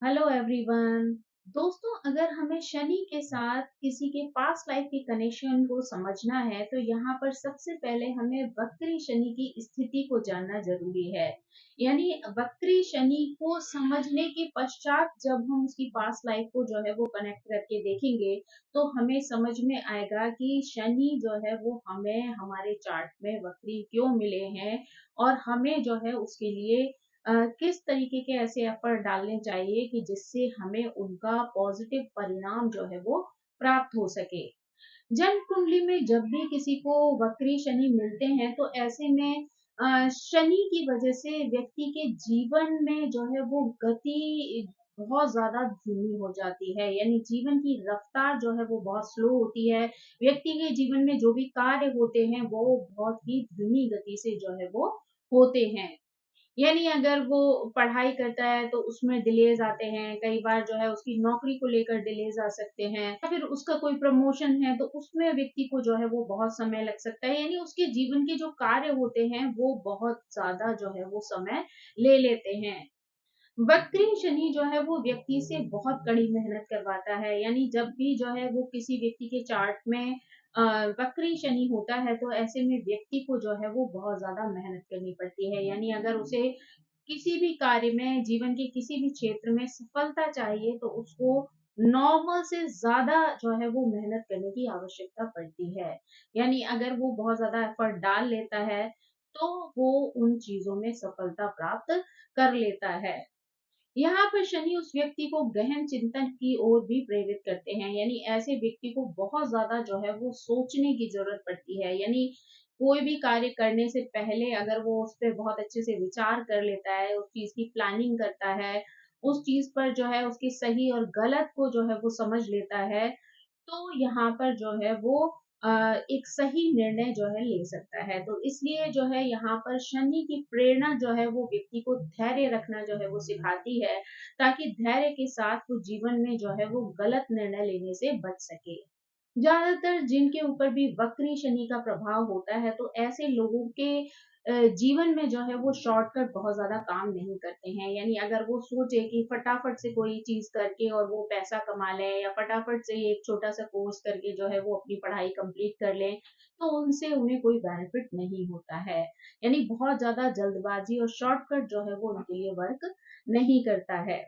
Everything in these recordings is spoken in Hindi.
Hello everyone. दोस्तों, अगर हमें शनि के साथ किसी के पास्ट लाइफ के कनेक्शन को समझना है तो यहाँ पर सबसे पहले हमें वक्री शनि की स्थिति को जानना जरूरी है। यानी वक्री शनि को समझने के पश्चात जब हम उसकी पास्ट लाइफ को जो है वो कनेक्ट करके देखेंगे तो हमें समझ में आएगा कि शनि जो है वो हमें हमारे चार्ट में वक्री क्यों मिले हैं और हमें जो है उसके लिए किस तरीके के ऐसे एफर्ट डालने चाहिए कि जिससे हमें उनका पॉजिटिव परिणाम जो है वो प्राप्त हो सके। जन्म कुंडली में जब भी किसी को वक्री शनि मिलते हैं तो ऐसे में शनि की वजह से व्यक्ति के जीवन में जो है वो गति बहुत ज्यादा धीमी हो जाती है। यानी जीवन की रफ्तार जो है वो बहुत स्लो होती है। व्यक्ति के जीवन में जो भी कार्य होते हैं वो बहुत ही धीमी गति से जो है वो होते हैं। यानी अगर वो पढ़ाई करता है तो उसमें डिलेज आते हैं, कई बार जो है उसकी नौकरी को लेकर डिलेज आ सकते हैं, या फिर उसका कोई प्रमोशन है तो उसमें व्यक्ति को जो है वो बहुत समय लग सकता है। यानी उसके जीवन के जो कार्य होते हैं वो बहुत ज्यादा जो है वो समय ले लेते हैं। वक्री शनि जो है वो व्यक्ति से बहुत कड़ी मेहनत करवाता है। यानी जब भी जो है वो किसी व्यक्ति के चार्ट में वक्री शनि होता है तो ऐसे में व्यक्ति को जो है वो बहुत ज्यादा मेहनत करनी पड़ती है। यानी अगर उसे किसी भी कार्य में जीवन के किसी भी क्षेत्र में सफलता चाहिए तो उसको नॉर्मल से ज्यादा जो है वो मेहनत करने की आवश्यकता पड़ती है। यानी अगर वो बहुत ज्यादा एफर्ट डाल लेता है तो वो उन चीजों में सफलता प्राप्त कर लेता है। यहाँ पर शनि उस व्यक्ति को गहन चिंतन की ओर भी प्रेरित करते हैं। यानी ऐसे व्यक्ति को बहुत ज्यादा जो है वो सोचने की जरूरत पड़ती है। यानी कोई भी कार्य करने से पहले अगर वो उस पर बहुत अच्छे से विचार कर लेता है, उस चीज की प्लानिंग करता है, उस चीज पर जो है उसकी सही और गलत को जो है वो समझ लेता है तो यहाँ पर जो है वो अ, एक सही निर्णय जो है ले सकता है। तो इसलिए जो है यहाँ पर शनि की प्रेरणा जो है वो व्यक्ति को धैर्य रखना जो है वो सिखाती है, ताकि धैर्य के साथ वो जीवन में जो है वो गलत निर्णय लेने से बच सके। ज्यादातर जिनके ऊपर भी वक्री शनि का प्रभाव होता है तो ऐसे लोगों के जीवन में जो है वो शॉर्टकट बहुत ज्यादा काम नहीं करते हैं। यानी अगर वो सोचे कि फटाफट से कोई चीज करके और वो पैसा कमा लें या फटाफट से एक छोटा सा कोर्स करके जो है वो अपनी पढ़ाई कंप्लीट कर लें तो उनसे उन्हें कोई बेनिफिट नहीं होता है। यानी बहुत ज्यादा जल्दबाजी और शॉर्टकट जो है वो उनके लिए वर्क नहीं करता है।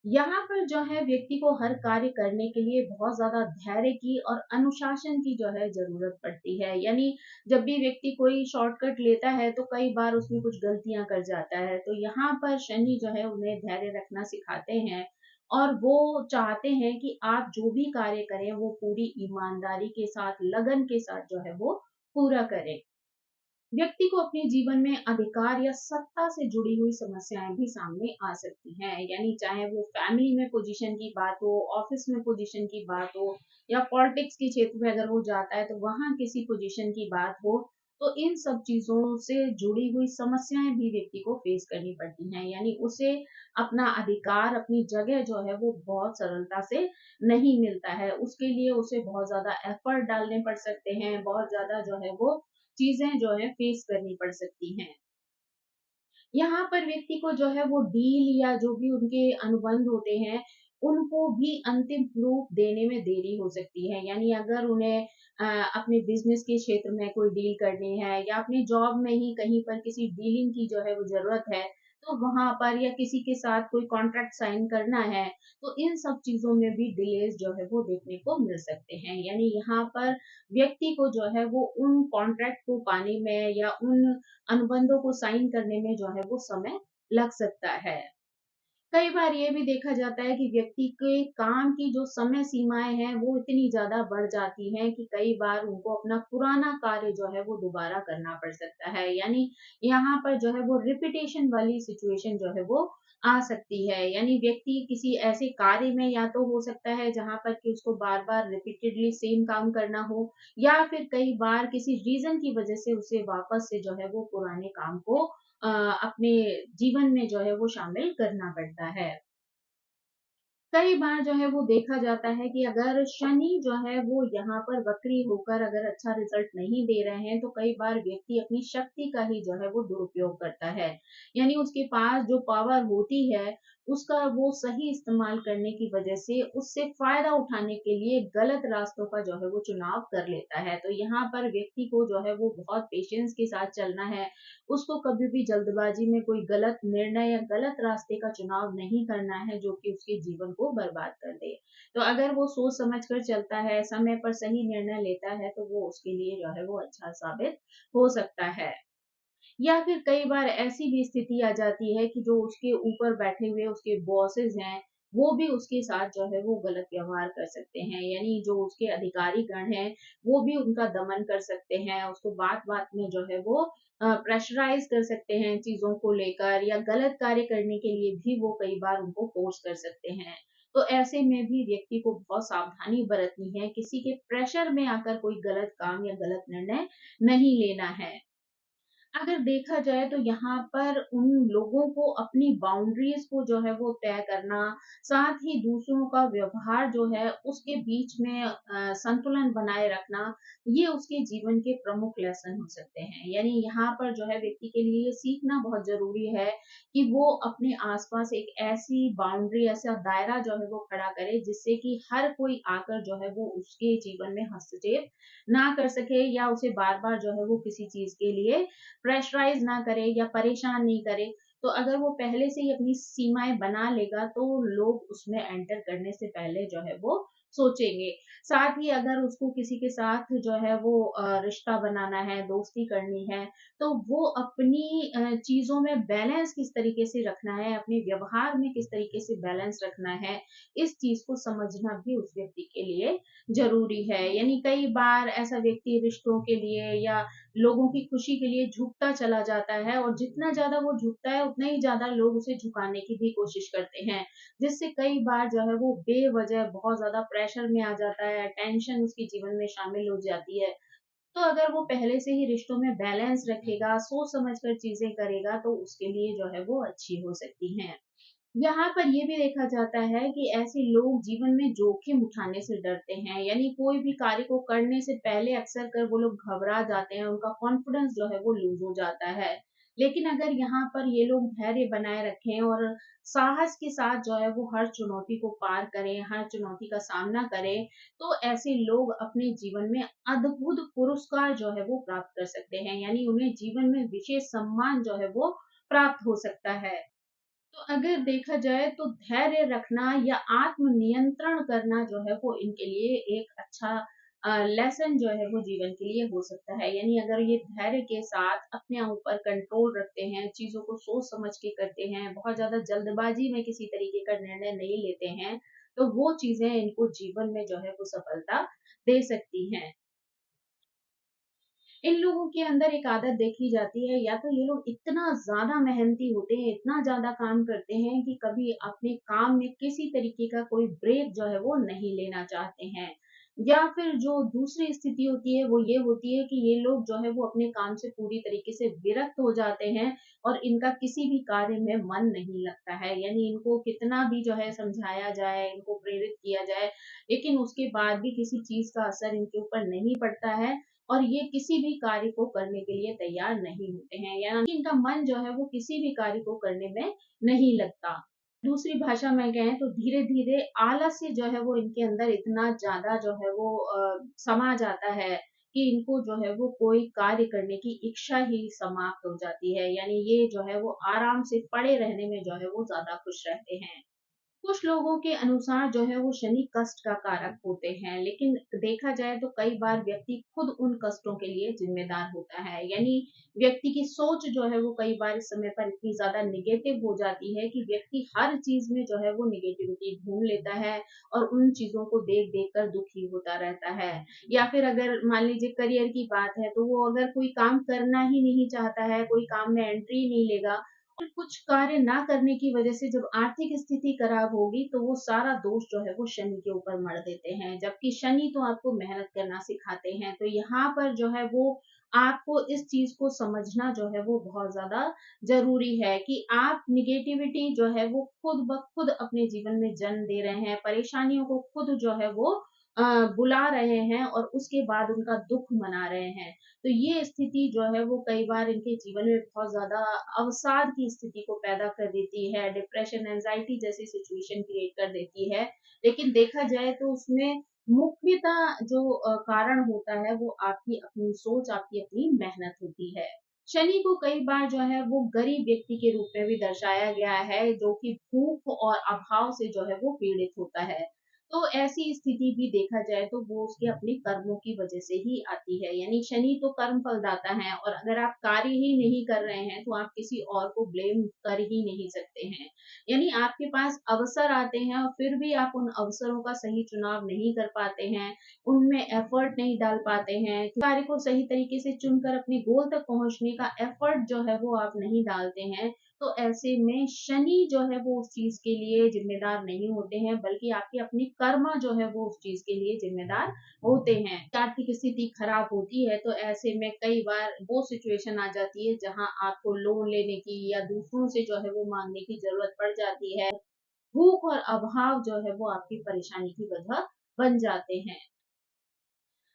यहाँ पर जो है व्यक्ति को हर कार्य करने के लिए बहुत ज्यादा धैर्य की और अनुशासन की जो है जरूरत पड़ती है। यानी जब भी व्यक्ति कोई शॉर्टकट लेता है तो कई बार उसमें कुछ गलतियां कर जाता है। तो यहाँ पर शनि जो है उन्हें धैर्य रखना सिखाते हैं और वो चाहते हैं कि आप जो भी कार्य करें वो पूरी ईमानदारी के साथ, लगन के साथ जो है वो पूरा करें। व्यक्ति को अपने जीवन में अधिकार या सत्ता से जुड़ी हुई समस्याएं भी सामने आ सकती हैं। यानी चाहे वो फैमिली में पोजीशन की बात हो, ऑफिस में पोजीशन की बात हो, या पॉलिटिक्स के क्षेत्र में अगर वो जाता है तो वहां किसी पोजीशन की बात हो, तो इन सब चीजों से जुड़ी हुई समस्याएं भी व्यक्ति को फेस करनी पड़ती हैं। यानी उसे अपना अधिकार, अपनी जगह जो है वो बहुत सरलता से नहीं मिलता है। उसके लिए उसे बहुत ज्यादा एफर्ट डालने पड़ सकते हैं, बहुत ज्यादा जो है वो चीजें जो है फेस करनी पड़ सकती हैं। यहाँ पर व्यक्ति को जो है वो डील या जो भी उनके अनुबंध होते हैं उनको भी अंतिम रूप देने में देरी हो सकती है। यानी अगर उन्हें अपने बिजनेस के क्षेत्र में कोई डील करनी है या अपनी जॉब में ही कहीं पर किसी डीलिंग की जो है वो जरूरत है तो वहां पर, या किसी के साथ कोई कॉन्ट्रैक्ट साइन करना है तो इन सब चीजों में भी डिलेज जो है वो देखने को मिल सकते हैं। यानी यहाँ पर व्यक्ति को जो है वो उन कॉन्ट्रैक्ट को पाने में या उन अनुबंधों को साइन करने में जो है वो समय लग सकता है। कई बार ये भी देखा जाता है कि व्यक्ति के काम की जो समय सीमाएं हैं वो इतनी ज्यादा बढ़ जाती हैं कि कई बार उनको अपना पुराना कार्य जो है वो दोबारा करना पड़ सकता है। यानी यहाँ पर जो है वो रिपीटेशन वाली सिचुएशन जो है वो आ सकती है। यानी व्यक्ति किसी ऐसे कार्य में या तो हो सकता है जहां पर कि उसको बार बार रिपीटेडली सेम काम करना हो, या फिर कई बार किसी रीजन की वजह से उसे वापस से जो है वो पुराने काम को अपने जीवन में जो है वो शामिल करना पड़ता है। कई बार जो है वो देखा जाता है कि अगर शनि जो है वो यहाँ पर वक्री होकर अगर अच्छा रिजल्ट नहीं दे रहे हैं तो कई बार व्यक्ति अपनी शक्ति का ही जो है वो दुरुपयोग करता है। यानी उसके पास जो पावर होती है उसका वो सही इस्तेमाल करने की वजह से उससे फ़ायदा उठाने के लिए गलत रास्तों का जो है वो चुनाव कर लेता है। तो यहाँ पर व्यक्ति को जो है वो बहुत पेशेंस के साथ चलना है। उसको कभी भी जल्दबाज़ी में कोई गलत निर्णय या गलत रास्ते का चुनाव नहीं करना है जो कि उसके जीवन को बर्बाद कर दे। तो अगर वो सोच समझ कर चलता है, समय पर सही निर्णय लेता है, तो वो उसके लिए जो है वो अच्छा साबित हो सकता है। या फिर कई बार ऐसी भी स्थिति आ जाती है कि जो उसके ऊपर बैठे हुए उसके बॉसेस हैं, वो भी उसके साथ जो है वो गलत व्यवहार कर सकते हैं। यानी जो उसके अधिकारीगण हैं, वो भी उनका दमन कर सकते हैं, उसको बात-बात में जो है वो प्रेशराइज़ कर सकते हैं चीज़ों को लेकर, या गलत कार्य करने के लिए भी वो कई बार उनको फ़ोर्स कर सकते हैं। तो ऐसे में भी व्यक्ति को बहुत सावधानी बरतनी है, किसी के प्रेशर में आकर कोई गलत काम या गलत निर्णय नहीं लेना है। अगर देखा जाए तो यहाँ पर उन लोगों को अपनी बाउंड्रीज़ को जो है वो तय करना, साथ ही दूसरों का व्यवहार जो है उसके बीच में संतुलन बनाए रखना, ये उसके जीवन के प्रमुख लेसन हो सकते हैं। यानी यहाँ पर जो है व्यक्ति के लिए ये सीखना बहुत ज़रूरी है कि वो अपने आस-पास एक ऐसी बाउंड्री, ऐसा दायरा जो है वो खड़ा करे जिससे कि हर कोई आकर जो है वो उसके जीवन में हस्तक्षेप ना कर सके, या उसे बार-बार जो है वो किसी चीज़ के लिए प्रेशराइज़ ना करे या परेशान नहीं करे। तो अगर वो पहले से ही अपनी सीमाएँ बना लेगा, तो लोग उसमें एंटर करने से पहले जो है वो सोचेंगे। साथ ही अगर उसको किसी के साथ जो है वो रिश्ता बनाना है, दोस्ती करनी है, तो वो अपनी चीज़ों में बैलेंस किस तरीके से रखना है, अपने व्यवहार में किस तरीके से बैलेंस रखना है, इस चीज़ को समझना भी उस व्यक्ति के लिए ज़रूरी है। यानी कई बार ऐसा व्यक्ति रिश्तों के लिए या लोगों की खुशी के लिए झुकता चला जाता है, और जितना ज़्यादा वो झुकता है, उतना ही ज़्यादा लोग उसे झुकाने की भी कोशिश करते हैं, जिससे कई बार जो है वो बेवज़ह बहुत ज़्यादा प्रेशर में आ जाता है, टेंशन उसके जीवन में शामिल हो जाती है। तो अगर वो पहले से ही रिश्तों में बैलेंस रखेगा, सोच समझ कर चीज़ें करेगा, तो उसके लिए जो है वो अच्छी हो सकती हैं। यहाँ पर ये भी देखा जाता है कि ऐसे लोग जीवन में जोखिम उठाने से डरते हैं, यानी कोई भी कार्य को करने से पहले अक्सर कर वो लोग घबरा जाते हैं, उनका कॉन्फिडेंस जो है वो लूज़ हो जाता है। लेकिन अगर यहाँ पर ये लोग धैर्य बनाए रखें और साहस के साथ जो है वो हर चुनौती को पार करें, हर चुनौती का सामना करें, तो ऐसे लोग अपने जीवन में अद्भुत पुरस्कार जो है वो प्राप्त कर सकते हैं। यानी उन्हें जीवन में विशेष सम्मान जो है वो प्राप्त हो सकता है। तो अगर देखा जाए तो धैर्य रखना या आत्म-नियंत्रण करना जो है वो इनके लिए एक अच्छा लेसन जो है वो जीवन के लिए हो सकता है। यानी अगर ये धैर्य के साथ अपने ऊपर कंट्रोल रखते हैं, चीज़ों को सोच समझ के करते हैं, बहुत ज़्यादा जल्दबाज़ी में किसी तरीके का निर्णय नहीं लेते हैं, तो वो चीज़ें इनको जीवन में जो है वो सफलता दे सकती हैं। इन लोगों के अंदर एक आदत देखी जाती है, या तो ये लोग इतना ज़्यादा मेहनती होते हैं, इतना ज़्यादा काम करते हैं कि कभी अपने काम में किसी तरीके का कोई ब्रेक जो है वो नहीं लेना चाहते हैं। या फिर जो दूसरी स्थिति होती है वो ये होती है कि ये लोग जो है वो अपने काम से पूरी तरीके से विरक्त हो जाते हैं, और इनका किसी भी कार्य में मन नहीं लगता है। यानी इनको कितना भी जो है समझाया जाए, इनको प्रेरित किया जाए, लेकिन उसके बाद भी किसी चीज़ का असर इनके ऊपर नहीं पड़ता है, और ये किसी भी कार्य को करने के लिए तैयार नहीं होते हैं, यानी इनका मन जो है वो किसी भी कार्य को करने में नहीं लगता। दूसरी भाषा में कहें तो धीरे-धीरे आलस्य जो है वो इनके अंदर इतना ज़्यादा जो है वो समा जाता है कि इनको जो है वो कोई कार्य करने की इच्छा ही समाप्त हो जाती है। यानी ये जो है वो आराम से पड़े रहने में जो है वो ज़्यादा खुश रहते हैं। कुछ लोगों के अनुसार जो है वो शनि कष्ट का कारक होते हैं, लेकिन देखा जाए तो कई बार व्यक्ति खुद उन कष्टों के लिए जिम्मेदार होता है। यानी व्यक्ति की सोच जो है वो कई बार इस समय पर इतनी ज़्यादा नेगेटिव हो जाती है कि व्यक्ति हर चीज़ में जो है वो नेगेटिविटी ढूँढ लेता है, और उन चीज़ों को देख-देख कर दुखी होता रहता है। या फिर अगर मान लीजिए करियर की बात है, तो वो अगर कोई काम करना ही नहीं चाहता है, कोई काम में एंट्री नहीं लेगा, और कुछ कार्य ना करने की वजह से जब आर्थिक स्थिति खराब होगी, तो वो सारा दोष जो है वो शनि के ऊपर मढ़ देते हैं। जबकि शनि तो आपको मेहनत करना सिखाते हैं। तो यहाँ पर जो है वो आपको इस चीज़ को समझना जो है वो बहुत ज़्यादा ज़रूरी है कि आप नेगेटिविटी जो है वो खुद ब खुद अपने जीवन में जन्म दे रहे हैं। परेशानियों को खुद जो है वो बुला रहे हैं और उसके बाद उनका दुख मना रहे हैं। तो ये स्थिति जो है वो कई बार इनके जीवन में बहुत ज़्यादा अवसाद की स्थिति को पैदा कर देती है, डिप्रेशन, एंग्ज़ायटी जैसी सिचुएशन क्रिएट कर देती है। लेकिन देखा जाए तो उसमें मुख्यतः जो कारण होता है वो आपकी अपनी सोच, आपकी अपनी मेहनत होती है। शनि को कई बार जो है वो गरीब व्यक्ति के रूप में भी दर्शाया गया है, जो कि भूख और अभाव से जो है वो पीड़ित होता है। तो ऐसी स्थिति भी देखा जाए तो वो उसके अपने कर्मों की वजह से ही आती है। यानी शनि तो कर्म फलदाता है और अगर आप कार्य ही नहीं कर रहे हैं तो आप किसी और को ब्लेम कर ही नहीं सकते हैं। यानी आपके पास अवसर आते हैं और फिर भी आप उन अवसरों का सही चुनाव नहीं कर पाते हैं, उनमें एफर्ट नहीं डाल पाते हैं, कार्य को सही तरीके से चुनकर अपने गोल तक पहुंचने का एफर्ट जो है वो आप नहीं डालते हैं, तो ऐसे में शनि जो है वो उस चीज के लिए जिम्मेदार नहीं होते हैं, बल्कि आपके अपनी कर्मा जो है वो उस चीज के लिए जिम्मेदार होते हैं। आर्थिक स्थिति खराब होती है तो ऐसे में कई बार वो सिचुएशन आ जाती है जहां आपको लोन लेने की या दूसरों से जो है वो मांगने की जरूरत पड़ जाती है। भूख और अभाव जो है वो आपकी परेशानी की वजह बन जाते हैं।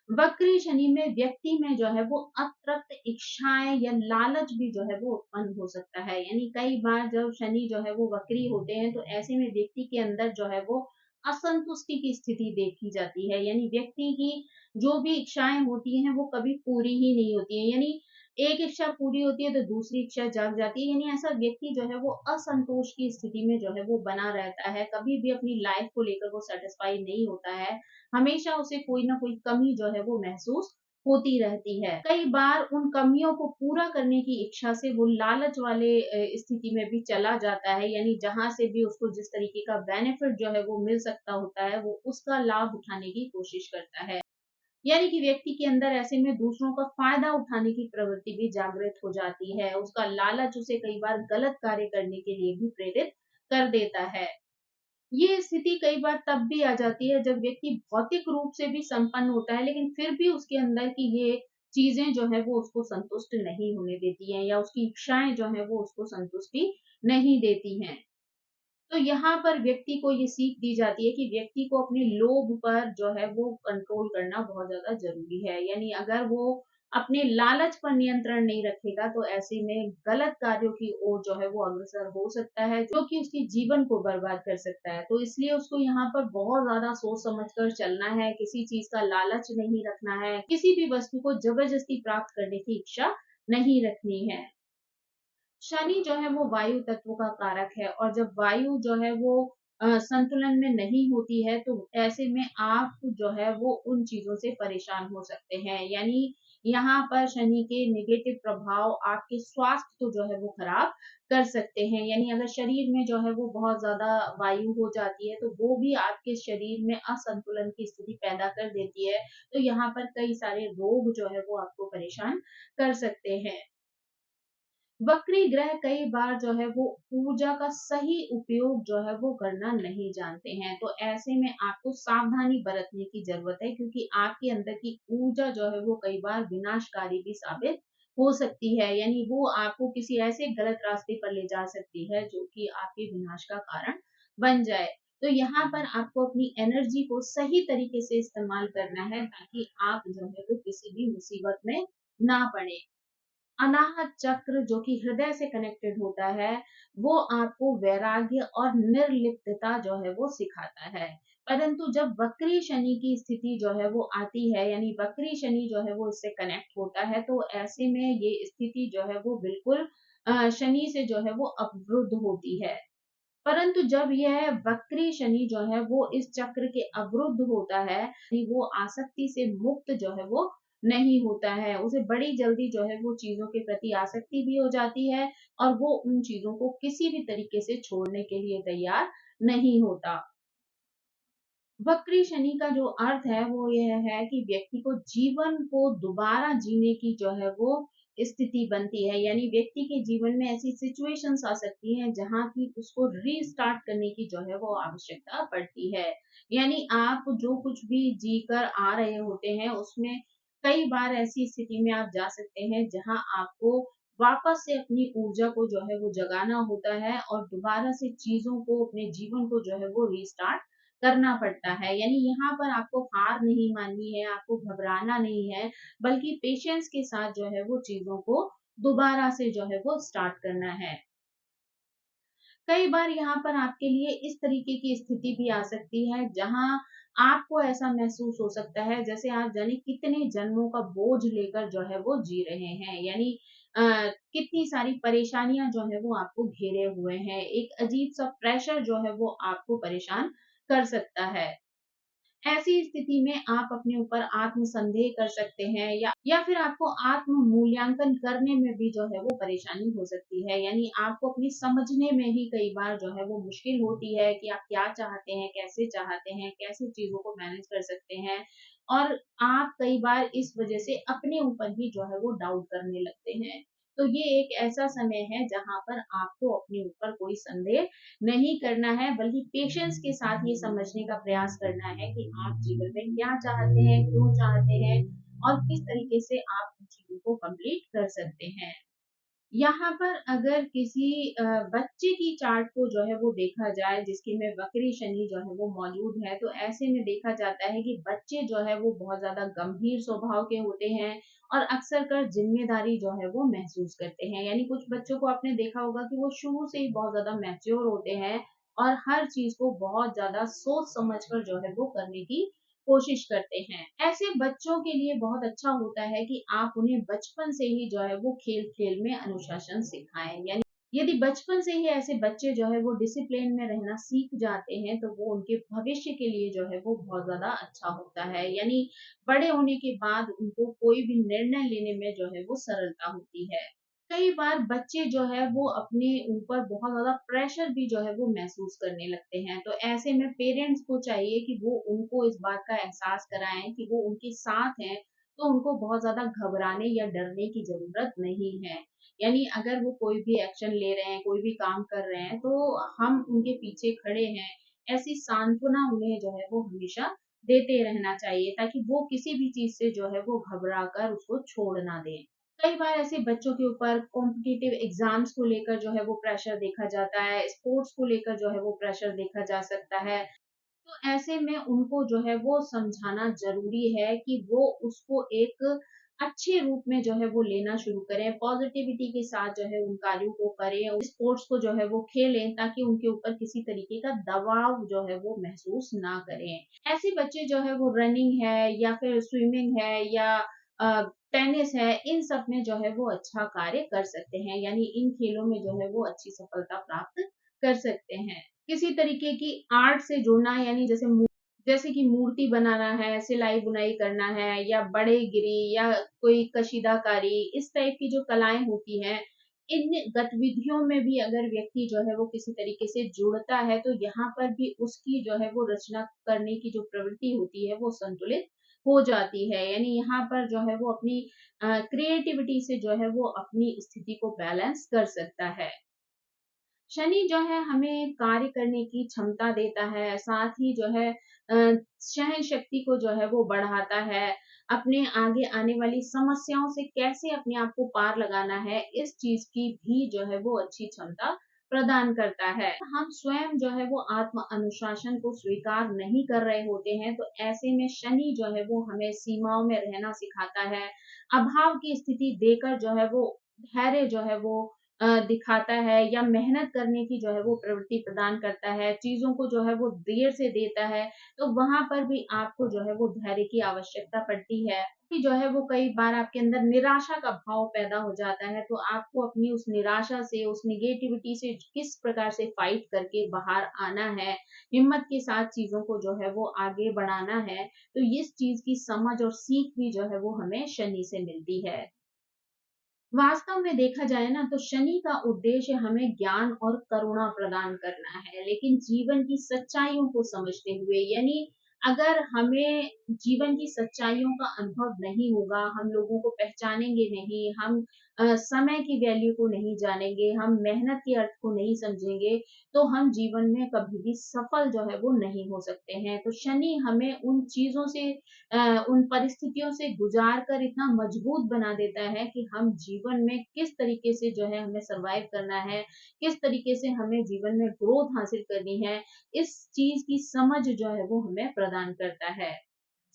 वक्री शनि में व्यक्ति में जो है वो अतिरिक्त इच्छाएं या लालच भी जो है वो उत्पन्न हो सकता है। यानी कई बार जब शनि जो है वो वक्री होते हैं तो ऐसे में व्यक्ति के अंदर जो है वो असंतुष्टि की स्थिति देखी जाती है। यानी व्यक्ति की जो भी इच्छाएं होती हैं वो कभी पूरी ही नहीं होती है। यानी एक इच्छा पूरी होती है तो दूसरी इच्छा जाग जाती है। यानी ऐसा व्यक्ति जो है वो असंतोष की स्थिति में जो है वो बना रहता है, कभी भी अपनी लाइफ को लेकर वो सेटिस्फाई नहीं होता है, हमेशा उसे कोई ना कोई कमी जो है वो महसूस होती रहती है। कई बार उन कमियों को पूरा करने की इच्छा से वो लालच वाले स्थिति में भी चला जाता है। यानी जहां से भी उसको जिस तरीके का बेनिफिट जो है वो मिल सकता होता है वो उसका लाभ उठाने की कोशिश करता है। यानी कि व्यक्ति के अंदर ऐसे में दूसरों का फायदा उठाने की प्रवृत्ति भी जागृत हो जाती है। उसका लालच उसे कई बार गलत कार्य करने के लिए भी प्रेरित कर देता है। ये स्थिति कई बार तब भी आ जाती है जब व्यक्ति भौतिक रूप से भी संपन्न होता है, लेकिन फिर भी उसके अंदर की ये चीजें जो है वो उसको संतुष्ट नहीं होने देती हैं या उसकी इच्छाएं जो है वो उसको संतुष्टि नहीं देती हैं। तो यहाँ पर व्यक्ति को ये सीख दी जाती है कि व्यक्ति को अपने लोभ पर जो है वो कंट्रोल करना बहुत ज्यादा जरूरी है। यानी अगर वो अपने लालच पर नियंत्रण नहीं रखेगा तो ऐसे में गलत कार्यों की ओर जो है वो अग्रसर हो सकता है, जो कि उसके जीवन को बर्बाद कर सकता है। तो इसलिए उसको यहाँ पर बहुत ज्यादा सोच समझ कर चलना है, किसी चीज का लालच नहीं रखना है, किसी भी वस्तु को जबरदस्ती प्राप्त करने की इच्छा नहीं रखनी है। शनि जो है वो वायु तत्व का कारक है और जब वायु जो है वो संतुलन में नहीं होती है तो ऐसे में आप जो है वो उन चीजों से परेशान हो सकते हैं। यानी यहाँ पर शनि के नेगेटिव प्रभाव आपके स्वास्थ्य को जो है वो खराब कर सकते हैं। यानी अगर शरीर में जो है वो बहुत ज्यादा वायु हो जाती है तो वो भी आपके शरीर में असंतुलन की स्थिति पैदा कर देती है। तो यहाँ पर कई सारे रोग जो है वो आपको परेशान कर सकते हैं। वक्री ग्रह कई बार जो है वो ऊर्जा का सही उपयोग जो है वो करना नहीं जानते हैं, तो ऐसे में आपको सावधानी बरतने की जरूरत है, क्योंकि आपके अंदर की ऊर्जा जो है वो कई बार विनाशकारी भी साबित हो सकती है। यानी वो आपको किसी ऐसे गलत रास्ते पर ले जा सकती है जो कि आपके विनाश का कारण बन जाए। तो यहाँ पर आपको अपनी एनर्जी को सही तरीके से इस्तेमाल करना है ताकि आप जो है वो किसी भी मुसीबत में ना पड़े। अनाहत चक्र जो कि हृदय से कनेक्टेड होता है, वो आपको वैराग्य और निर्लिप्तता जो है वो सिखाता है। परंतु जब वक्री शनि की स्थिति जो है वो आती है, यानी वक्री शनि जो है वो इससे कनेक्ट होता है, तो ऐसे में ये स्थिति जो है वो बिल्कुल शनि से जो है वो अवरुद्ध होती है। परंतु जब यह वक्री शनि जो है वो इस चक्र के अवरुद्ध होता है, वो आसक्ति से मुक्त जो है वो नहीं होता है, उसे बड़ी जल्दी जो है वो चीजों के प्रति आसक्ति भी हो जाती है और वो उन चीजों को किसी भी तरीके से छोड़ने के लिए तैयार नहीं होता। वक्री शनि का जो अर्थ है वो यह है कि व्यक्ति को जीवन को दोबारा जीने की जो है वो स्थिति बनती है। यानी व्यक्ति के जीवन में ऐसी सिचुएशंस आ सकती हैं जहां की उसको रीस्टार्ट करने की जो है वो आवश्यकता पड़ती है। यानी आप जो कुछ भी जीकर आ रहे होते हैं उसमें कई बार ऐसी स्थिति में आप जा सकते हैं जहां आपको वापस से अपनी ऊर्जा को जो है वो जगाना होता है और दोबारा से चीजों को, अपने जीवन को जो है वो रीस्टार्ट करना पड़ता है। यानी यहाँ पर आपको हार नहीं माननी है, आपको घबराना नहीं है, बल्कि पेशेंस के साथ जो है वो चीज़ों को दोबारा से जो है वो स्टार्ट करना है। कई बार यहाँ पर आपके लिए इस तरीके की स्थिति भी आ सकती है जहाँ आपको ऐसा महसूस हो सकता है जैसे आप जाने कितने जन्मों का बोझ लेकर जो है वो जी रहे हैं। यानी अ, कितनी सारी परेशानियां जो है वो आपको घेरे हुए हैं। एक अजीब सा प्रेशर जो है वो आपको परेशान कर सकता है। ऐसी स्थिति में आप अपने ऊपर आत्मसंदेह कर सकते हैं, या फिर आपको आत्म मूल्यांकन करने में भी जो है वो परेशानी हो सकती है। यानी आपको अपनी समझने में ही कई बार जो है वो मुश्किल होती है कि आप क्या चाहते हैं, कैसे चीज़ों को मैनेज कर सकते हैं, और आप कई बार इस वज़ह से अपने ऊपर ही जो है वो डाउट करने लगते हैं। तो ये एक ऐसा समय है जहाँ पर आपको अपने ऊपर कोई संदेह नहीं करना है, बल्कि पेशेंस के साथ ये समझने का प्रयास करना है कि आप जीवन में क्या चाहते हैं, क्यों चाहते हैं, और किस तरीके से आप उन चीज़ों को कंप्लीट कर सकते हैं। यहाँ पर अगर किसी बच्चे की चार्ट को जो है वो देखा जाए जिसके में वक्री शनि जो है वो मौजूद है, तो ऐसे में देखा जाता है कि बच्चे जो है वो बहुत ज़्यादा गंभीर स्वभाव के होते हैं और अक्सर कर ज़िम्मेदारी जो है वो महसूस करते हैं। यानी कुछ बच्चों को आपने देखा होगा कि वो शुरू से ही बहुत ज़्यादा मैच्योर होते हैं और हर चीज़ को बहुत ज़्यादा सोच समझ कर जो है वो करने की कोशिश करते हैं। ऐसे बच्चों के लिए बहुत अच्छा होता है कि आप उन्हें बचपन से ही जो है वो खेल-खेल में अनुशासन सिखाएँ। यानी यदि बचपन से ही ऐसे बच्चे जो है वो डिसिप्लिन में रहना सीख जाते हैं, तो वो उनके भविष्य के लिए जो है वो बहुत ज़्यादा अच्छा होता है। यानी बड़े होने के बाद उनको कोई भी निर्णय लेने में जो है वो सरलता होती है। कई बार बच्चे जो है वो अपने ऊपर बहुत ज़्यादा प्रेशर भी जो है वो महसूस करने लगते हैं। तो ऐसे में पेरेंट्स को चाहिए कि वो उनको इस बात का एहसास कराएँ कि वो उनके साथ हैं, तो उनको बहुत ज़्यादा घबराने या डरने की ज़रूरत नहीं है। यानी अगर वो कोई भी एक्शन ले रहे हैं, कोई भी काम कर रहे हैं, तो हम उनके पीछे खड़े हैं। ऐसी सांत्वना उन्हें जो है वो हमेशा देते रहना चाहिए, ताकि वो किसी भी चीज़ से जो है वो घबरा कर उसको छोड़ ना दें। कई बार ऐसे बच्चों के ऊपर कॉम्पिटिटिव एग्जाम्स को लेकर जो है वो प्रेशर देखा जाता है, स्पोर्ट्स को लेकर जो है वो प्रेशर देखा जा सकता है। तो ऐसे में उनको जो है वो समझाना ज़रूरी है कि वो उसको एक अच्छे रूप में जो है वो लेना शुरू करें, पॉज़िटिविटी के साथ जो है उन कार्यों को करें और स्पोर्ट्स को जो है वो खेलें, ताकि उनके ऊपर किसी तरीके का दबाव जो है वो महसूस ना करें। ऐसे बच्चे जो है वो रनिंग है या फिर स्विमिंग है या टेनिस है, इन सब में जो है वो अच्छा कार्य कर सकते हैं। यानी इन खेलों में जो है वो अच्छी सफलता प्राप्त कर सकते हैं। किसी तरीके की आर्ट से जुड़ना, यानी जैसे कि मूर्ति बनाना है, सिलाई-बुनाई करना है या बढ़ईगिरी या कोई कशीदाकारी, इस टाइप की जो कलाएँ होती हैं, इन गतिविधियों में भी अगर व्यक्ति जो है वो किसी तरीके से जुड़ता है, तो यहाँ पर भी उसकी जो है वो रचना करने की जो प्रवृत्ति होती है, वो संतुलित हो जाती है। यानी यहाँ पर जो है वो अपनी क्रिएटिविटी से जो है वो अपनी स्थिति को बैलेंस कर सकता है। शनि जो है हमें कार्य करने की क्षमता देता है, साथ ही जो है सहन शक्ति को जो है वो बढ़ाता है। अपने आगे आने वाली समस्याओं से कैसे अपने आप को पार लगाना है, इस चीज़ की भी जो है वो अच्छी क्षमता प्रदान करता है। हम स्वयं जो है वो आत्म अनुशासन को स्वीकार नहीं कर रहे होते हैं, तो ऐसे में शनि जो है वो हमें सीमाओं में रहना सिखाता है। अभाव की स्थिति देकर जो है वो धैर्य जो है वो दिखाता है या मेहनत करने की जो है वो प्रवृत्ति प्रदान करता है, चीज़ों को जो है वो देर से देता है, तो वहाँ पर भी आपको जो है वो धैर्य की आवश्यकता पड़ती है। कि जो है वो कई बार आपके अंदर निराशा का भाव पैदा हो जाता है, तो आपको अपनी उस निराशा से, उस नेगेटिविटी से किस प्रकार से फाइट करके बाहर आना है, हिम्मत के साथ चीज़ों को जो है वो आगे बढ़ाना है, तो इस चीज़ की समझ और सीख भी जो है वो हमें शनि से मिलती है। वास्तव में देखा जाए ना, तो शनि का उद्देश्य हमें ज्ञान और करुणा प्रदान करना है, लेकिन जीवन की सच्चाइयों को समझते हुए। यानी अगर हमें जीवन की सच्चाइयों का अनुभव नहीं होगा, हम लोगों को पहचानेंगे नहीं, हम समय की वैल्यू को नहीं जानेंगे, हम मेहनत के अर्थ को नहीं समझेंगे, तो हम जीवन में कभी भी सफल जो है वो नहीं हो सकते हैं। तो शनि हमें उन चीज़ों से उन परिस्थितियों से गुजार कर इतना मजबूत बना देता है कि हम जीवन में किस तरीके से जो है हमें सर्वाइव करना है, किस तरीके से हमें जीवन में ग्रोथ हासिल करनी है, इस चीज़ की समझ जो है वो हमें प्रदान करता है।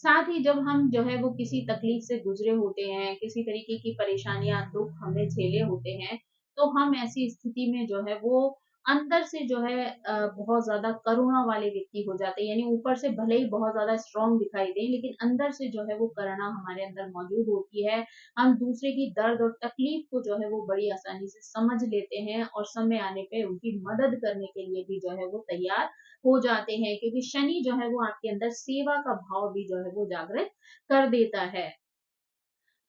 साथ ही जब हम जो है वो किसी तकलीफ से गुजरे होते हैं, किसी तरीके की परेशानियाँ, दुःख हमने झेले होते हैं, तो हम ऐसी स्थिति में जो है वो अंदर से जो है बहुत ज़्यादा करुणा वाले व्यक्ति हो जाते हैं। यानी ऊपर से भले ही बहुत ज़्यादा स्ट्रॉन्ग दिखाई दें, लेकिन अंदर से जो है वो करुणा हमारे अंदर मौजूद होती है। हम दूसरे की दर्द और तकलीफ को जो है वो बड़ी आसानी से समझ लेते हैं और समय आने पे उनकी मदद करने के लिए भी जो है वो तैयार हो जाते हैं, क्योंकि शनि जो है वो आपके अंदर सेवा का भाव भी जो है वो जागृत कर देता है।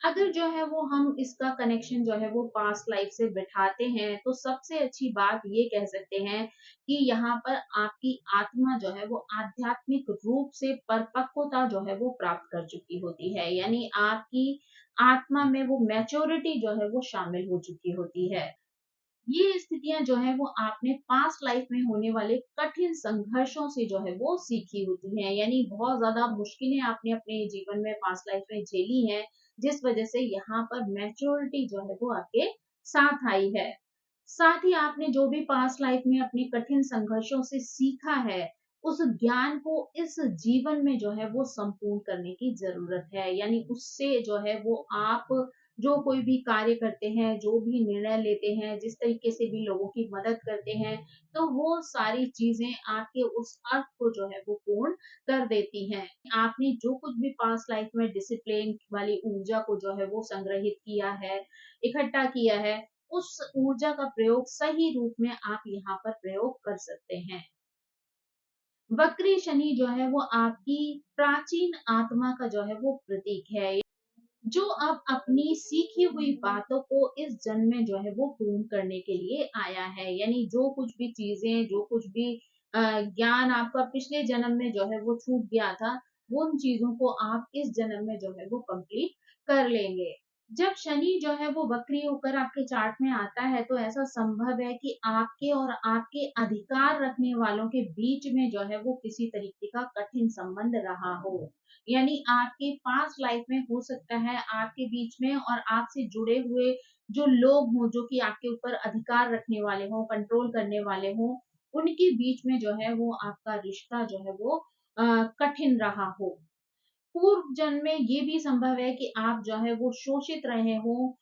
अगर जो है वो हम इसका कनेक्शन जो है वो पास्ट लाइफ से बिठाते हैं, तो सबसे अच्छी बात ये कह सकते हैं कि यहाँ पर आपकी आत्मा जो है वो आध्यात्मिक रूप से परिपक्वता जो है वो प्राप्त कर चुकी होती है। यानी आपकी आत्मा में वो मैच्योरिटी जो है वो शामिल हो चुकी होती है। ये स्थितियाँ जो हैं वो आपने पास्ट लाइफ में होने वाले कठिन संघर्षों से जो है वो सीखी होती हैं। यानी बहुत ज़्यादा मुश्किलें आपने अपने जीवन में पास्ट लाइफ में झेली हैं, जिस वज़ह से यहाँ पर मैच्योरिटी जो है वो आपके साथ आई है। साथ ही आपने जो भी पास्ट लाइफ में अपने कठिन संघर्षों से सीखा है, उस ज्ञान को इस जीवन में जो है वो संपूर्ण करने की ज़रूरत है। यानी उससे जो है वो आप जो कोई भी कार्य करते हैं, जो भी निर्णय लेते हैं, जिस तरीके से भी लोगों की मदद करते हैं, तो वो सारी चीज़ें आपके उस अर्थ को जो है वो पूर्ण कर देती हैं। आपने जो कुछ भी पास्ट लाइफ में डिसिप्लिन वाली ऊर्जा को जो है वो संग्रहित किया है, इकट्ठा किया है, उस ऊर्जा का प्रयोग सही रूप में आप यहाँ पर प्रयोग कर सकते हैं। वक्री शनि जो है वो आपकी प्राचीन आत्मा का जो है वो प्रतीक है। जो अब अपनी सीखी हुई बातों को इस जन्म में जो है वो पूर्ण करने के लिए आया है। यानी जो कुछ भी चीजें, जो कुछ भी ज्ञान आपका पिछले जन्म में जो है वो छूट गया था, वो उन चीजों को आप इस जन्म में जो है वो कंप्लीट कर लेंगे। जब शनि जो है वो वक्री होकर आपके चार्ट में आता है, तो ऐसा संभव है कि आपके और आपके अधिकार रखने वालों के बीच में जो है वो किसी तरीके का कठिन संबंध रहा हो। यानी आपके पास्ट लाइफ में हो सकता है आपके बीच में और आपसे जुड़े हुए जो लोग हों, जो कि आपके ऊपर अधिकार रखने वाले हों, कंट्रोल करने वाले हों, उनके बीच में जो है वो आपका रिश्ता जो है वो कठिन रहा हो। पूर्व जन्म में ये भी संभव है कि आप जो है वो शोषित रहे हों,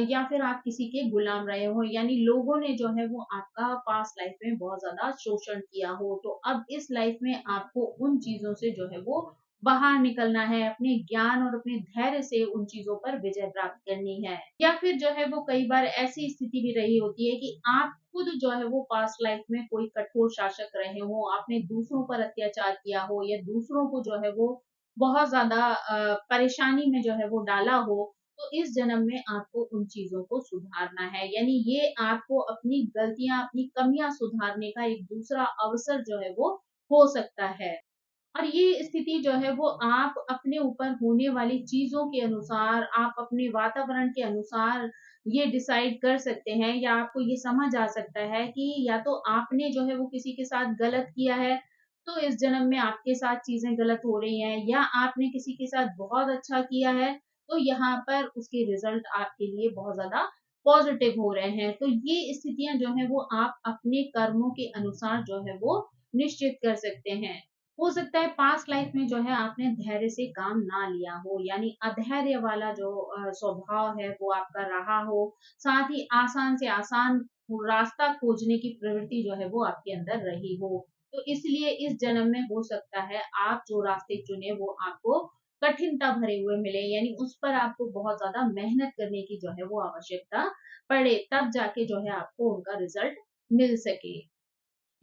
या फिर आप किसी के गुलाम रहे हो, यानी लोगों ने जो है वो आपका पास्ट लाइफ में बहुत ज्यादा शोषण किया हो। तो अब इस लाइफ में आपको उन चीजों से जो है वो बाहर निकलना है, अपने ज्ञान और अपने धैर्य से उन चीजों पर विजय प्राप्त करनी है। या फिर जो है वो कई बार ऐसी स्थिति भी रही होती है कि आप खुद जो है वो पास्ट लाइफ में कोई कठोर शासक रहे हो, आपने दूसरों पर अत्याचार किया हो या दूसरों को जो है वो बहुत ज़्यादा परेशानी में जो है वो डाला हो, तो इस जन्म में आपको उन चीज़ों को सुधारना है। यानी ये आपको अपनी गलतियाँ, अपनी कमियाँ सुधारने का एक दूसरा अवसर जो है वो हो सकता है। और ये स्थिति जो है वो आप अपने ऊपर होने वाली चीज़ों के अनुसार, आप अपने वातावरण के अनुसार ये डिसाइड कर सकते हैं, या आपको ये समझ आ सकता है कि या तो आपने जो है वो किसी के साथ गलत किया है, तो इस जन्म में आपके साथ चीज़ें गलत हो रही हैं, या आपने किसी के साथ बहुत अच्छा किया है, तो यहाँ पर उसके रिज़ल्ट आपके लिए बहुत ज़्यादा पॉज़िटिव हो रहे हैं। तो ये स्थितियाँ जो हैं वो आप अपने कर्मों के अनुसार जो है वो निश्चित कर सकते हैं। हो सकता है पास्ट लाइफ में जो है आपने धैर्य से काम ना लिया हो, यानी अधैर्य वाला जो स्वभाव है वो आपका रहा हो। साथ ही आसान से आसान रास्ता खोजने की प्रवृत्ति जो है वो आपके अंदर रही हो। तो इसलिए इस जन्म में हो सकता है आप जो रास्ते चुने वो आपको कठिनता भरे हुए मिले, यानी उस पर आपको बहुत ज्यादा मेहनत करने की जो है वो आवश्यकता पड़े, तब जाके जो है आपको उनका रिजल्ट मिल सके।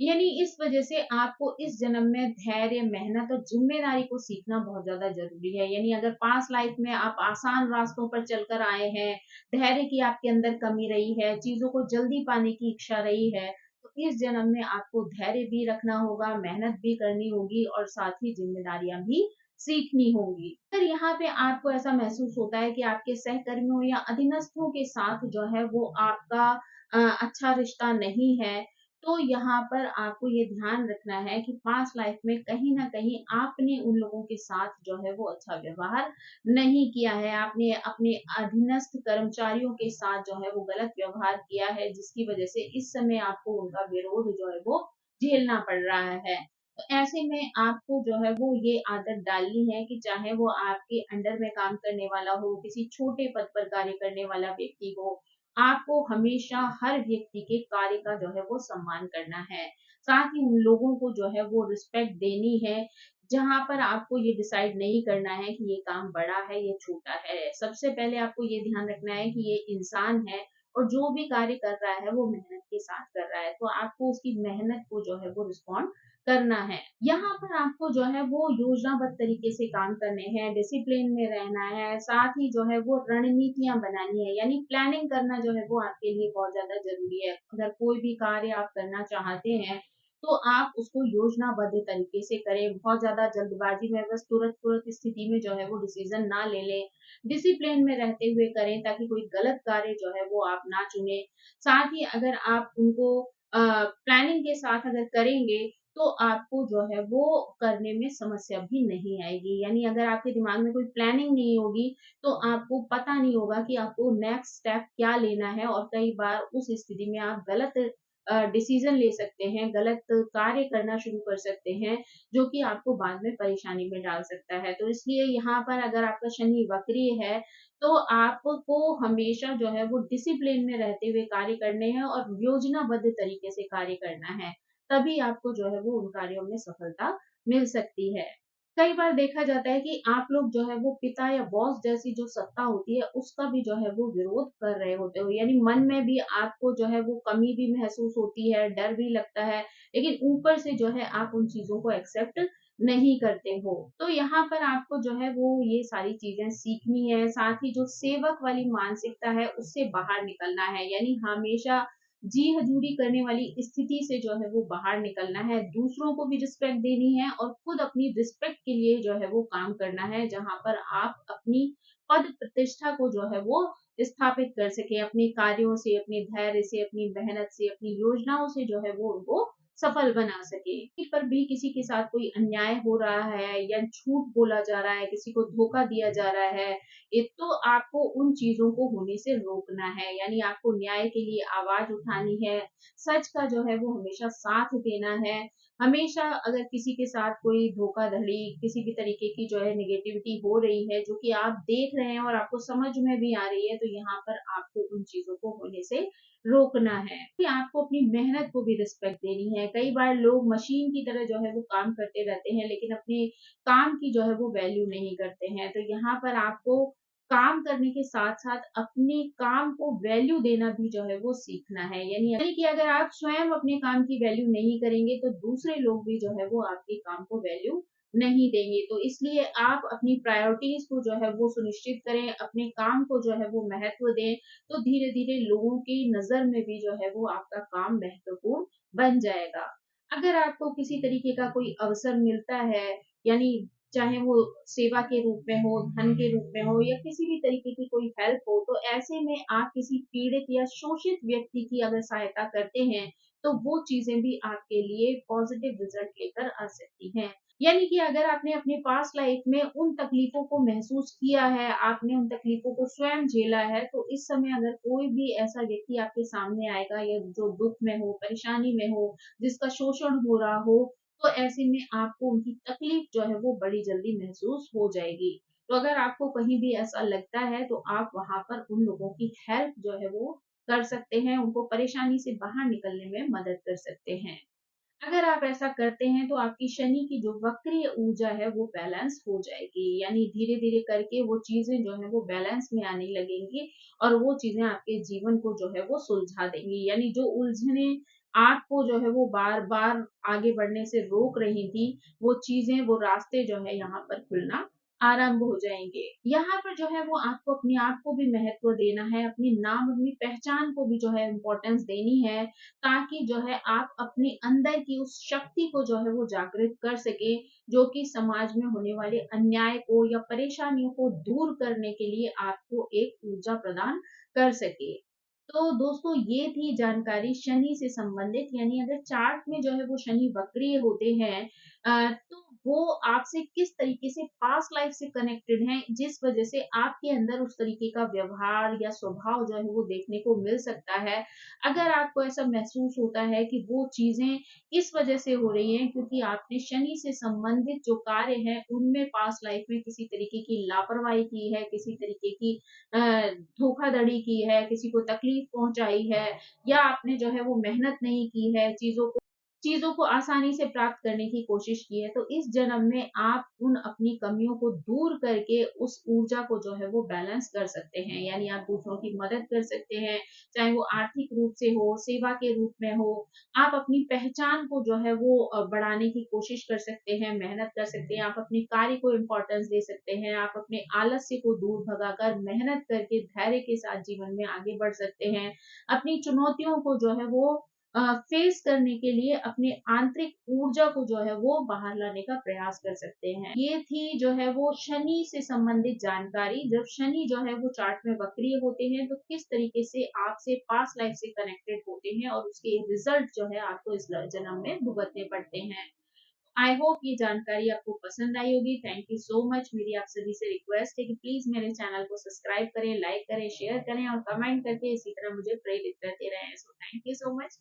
यानी इस वजह से आपको इस जन्म में धैर्य, मेहनत और ज़िम्मेदारी को सीखना बहुत ज़्यादा ज़रूरी है। यानी अगर पास्ट लाइफ में आप आसान रास्तों पर चलकर आए हैं, धैर्य की आपके अंदर कमी रही है, चीज़ों को जल्दी पाने की इच्छा रही है, तो इस जन्म में आपको धैर्य भी रखना होगा, मेहनत भी करनी होगी और साथ ही ज़िम्मेदारियाँ भी सीखनी होंगी। अगर यहाँ पे आपको ऐसा महसूस होता है कि आपके सहकर्मियों या अधीनस्थों के साथ जो है वो आपका अच्छा रिश्ता नहीं है, तो यहाँ पर आपको ये ध्यान रखना है कि पास्ट लाइफ में कहीं न कहीं आपने उन लोगों के साथ जो है वो अच्छा व्यवहार नहीं किया है। आपने अपने अधीनस्थ कर्मचारियों के साथ जो है वो गलत व्यवहार किया है, जिसकी वजह से इस समय आपको उनका विरोध जो है वो झेलना पड़ रहा है। तो ऐसे में आपको जो है वो ये आदत डालनी है कि चाहे वो आपके अंडर में काम करने वाला हो, किसी छोटे पद पर कार्य करने वाला व्यक्ति हो, आपको हमेशा हर व्यक्ति के कार्य का जो है वो सम्मान करना है। साथ ही उन लोगों को जो है वो रिस्पेक्ट देनी है, जहाँ पर आपको ये डिसाइड नहीं करना है कि ये काम बड़ा है, ये छोटा है। सबसे पहले आपको ये ध्यान रखना है कि ये इंसान है और जो भी कार्य कर रहा है वो मेहनत के साथ कर रहा है, तो आपको उसकी मेहनत को जो है वो रिस्पॉन्ड करना है। यहाँ पर आपको जो है वो योजनाबद्ध तरीके से काम करने हैं, डिसिप्लिन में रहना है, साथ ही जो है वो रणनीतियाँ बनानी है, यानी प्लानिंग करना जो है वो आपके लिए बहुत ज़्यादा ज़रूरी है। अगर कोई भी कार्य आप करना चाहते हैं, तो आप उसको योजनाबद्ध तरीके से करें। बहुत ज़्यादा जल्दबाज़ी में बस तुरंत-तुरंत स्थिति में जो है वो डिसीज़न ना ले लें। डिसिप्लिन में रहते हुए करें ताकि कोई गलत कार्य जो है वो आप ना चुनें। साथ ही अगर आप उनको प्लानिंग के साथ अगर करेंगे, तो आपको जो है वो करने में समस्या भी नहीं आएगी। यानी अगर आपके दिमाग में कोई प्लानिंग नहीं होगी, तो आपको पता नहीं होगा कि आपको नेक्स्ट स्टेप क्या लेना है और कई बार उस स्थिति में आप गलत डिसीज़न ले सकते हैं, गलत कार्य करना शुरू कर सकते हैं, जो कि आपको बाद में परेशानी में डाल सकता है। तो इसलिए यहाँ पर अगर आपका शनि वक्री है, तो आपको हमेशा जो है वो डिसिप्लिन में रहते हुए कार्य करने हैं और योजनाबद्ध तरीके से कार्य करना है। तभी आपको जो है वो उन कार्यों में सफलता मिल सकती है। कई बार देखा जाता है कि आप लोग जो है वो पिता या बॉस जैसी जो सत्ता होती है, उसका भी जो है वो विरोध कर रहे होते हो। यानी मन में भी आपको जो है वो कमी भी महसूस होती है, डर भी लगता है, लेकिन ऊपर से जो है आप उन चीज़ों को एक्सेप्ट नहीं करते हो। तो यहाँ पर आपको जो है वो ये सारी चीज़ें सीखनी है, साथ ही जो सेवक वाली मानसिकता है, उससे बाहर निकलना है। यानी हमेशा जी हजूरी करने वाली स्थिति से जो है वो बाहर निकलना है, दूसरों को भी रिस्पेक्ट देनी है और खुद अपनी रिस्पेक्ट के लिए जो है वो काम करना है, जहाँ पर आप अपनी पद प्रतिष्ठा को जो है वो स्थापित कर सकें, अपने कार्यों से, अपने धैर्य से, अपनी मेहनत से, अपनी योजनाओं से जो है वो उनको सफल बना सकें। कहीं पर भी किसी के साथ कोई अन्याय हो रहा है या झूठ बोला जा रहा है, किसी को धोखा दिया जा रहा है, एक तो आपको उन चीज़ों को होने से रोकना है, यानी आपको न्याय के लिए आवाज़ उठानी है, सच का जो है वो हमेशा साथ देना है। हमेशा अगर किसी के साथ कोई धोखाधड़ी, किसी भी तरीके की जो है नेगेटिविटी हो रही है, जो कि आप देख रहे हैं और आपको समझ में भी आ रही है, तो यहाँ पर आपको उन चीज़ों को होने से रोकना है। कि आपको अपनी मेहनत को भी रिस्पेक्ट देनी है। कई बार लोग मशीन की तरह जो है वो काम करते रहते हैं, लेकिन अपने काम की जो है वो वैल्यू नहीं करते हैं। तो यहाँ पर आपको काम करने के साथ-साथ अपने काम को वैल्यू देना भी जो है वो सीखना है। यानी कि अगर आप स्वयं अपने काम की वैल्यू नहीं करेंगे, तो दूसरे लोग भी जो है वो आपके काम को वैल्यू नहीं देंगे। तो इसलिए आप अपनी प्रायोरिटीज़ को जो है वो सुनिश्चित करें, अपने काम को जो है वो महत्व दें, तो धीरे-धीरे लोगों की नज़र में भी जो है वो आपका काम महत्वपूर्ण बन जाएगा। अगर आपको किसी तरीके का कोई अवसर मिलता है, यानी चाहे वो सेवा के रूप में हो, धन के रूप में हो या किसी भी तरीके की कोई हेल्प हो, तो ऐसे में आप किसी पीड़ित या शोषित व्यक्ति की अगर सहायता करते हैं, तो वो चीज़ें भी आपके लिए पॉज़िटिव रिज़ल्ट लेकर आ सकती हैं। यानी कि अगर आपने अपने पास्ट लाइफ में उन तकलीफों को महसूस किया है, आपने उन तकलीफों को स्वयं झेला है, तो इस समय अगर कोई भी ऐसा व्यक्ति आपके सामने आएगा या जो दुःख में हो, परेशानी में हो, जिसका शोषण हो रहा हो, तो ऐसे में आपको उनकी तकलीफ जो है वो बड़ी जल्दी महसूस हो जाएगी। तो अगर आपको कहीं भी ऐसा लगता है, तो आप वहाँ पर उन लोगों की हेल्प जो है वो कर सकते हैं, उनको परेशानी से बाहर निकलने में मदद कर सकते हैं। अगर आप ऐसा करते हैं तो आपकी शनि की जो वक्रीय ऊर्जा है वो बैलेंस हो जाएगी। यानी धीरे-धीरे करके वो चीज़ें जो हैं वो बैलेंस में आने लगेंगी और वो चीज़ें आपके जीवन को जो है वो सुलझा देंगी। यानी जो उलझनें आपको जो है वो बार-बार आगे बढ़ने से रोक रही थी, वो चीज़ें, वो रास्ते जो है यहाँ पर खुलना आरंभ हो जाएँगे। यहाँ पर जो है वो आपको अपने आप को भी महत्व देना है, अपनी नाम, अपनी पहचान को भी जो है इम्पोर्टेंस देनी है, ताकि जो है आप अपने अंदर की उस शक्ति को जो है वो जागृत कर सकें, जो कि समाज में होने वाले अन्याय को या परेशानियों को दूर करने के लिए आपको एक ऊर्जा प्रदान कर सके। तो दोस्तों ये थी जानकारी शनि से संबंधित, यानी अगर चार्ट में जो है वो शनि वक्रीय होते हैं तो वो आपसे किस तरीके से पास्ट लाइफ से कनेक्टेड हैं, जिस वजह से आपके अंदर उस तरीके का व्यवहार या स्वभाव जो है वो देखने को मिल सकता है। अगर आपको ऐसा महसूस होता है कि वो चीज़ें इस वजह से हो रही हैं क्योंकि आपने शनि से संबंधित जो कार्य हैं, उनमें पास्ट लाइफ में किसी तरीके की लापरवाही की है, किसी तरीके की अ, धोखाधड़ी की है, किसी को तकलीफ पहुँचाई है या आपने जो है वो मेहनत नहीं की है, चीज़ों को आसानी से प्राप्त करने की कोशिश की है, तो इस जन्म में आप उन अपनी कमियों को दूर करके उस ऊर्जा को जो है वो बैलेंस कर सकते हैं। यानी आप दूसरों की मदद कर सकते हैं, चाहे वो आर्थिक रूप से हो, सेवा के रूप में हो। आप अपनी पहचान को जो है वो बढ़ाने की कोशिश कर सकते हैं, मेहनत कर सकते हैं, आप अपने कार्य को इम्पोर्टेंस दे सकते हैं, आप अपने आलस्य को दूर भगाकर मेहनत करके धैर्य के साथ जीवन में आगे बढ़ सकते हैं। अपनी चुनौतियों को जो है वो फेस करने के लिए अपने आंतरिक ऊर्जा को जो है वो बाहर लाने का प्रयास कर सकते हैं। ये थी जो है वो शनि से संबंधित जानकारी। जब शनि जो है वो चार्ट में वक्रीय होते हैं तो किस तरीके से आपसे पास्ट लाइफ से कनेक्टेड होते हैं और उसके रिजल्ट जो है आपको इस जन्म में भुगतने पड़ते हैं। आई होप ये जानकारी आपको पसंद आई होगी। Thank you so much. मेरी आप सभी से रिक्वेस्ट है कि प्लीज मेरे चैनल को सब्सक्राइब करें, लाइक करें, शेयर करें और कमेंट करके इसी तरह मुझे प्रेरित करते रहें। So thank you so much.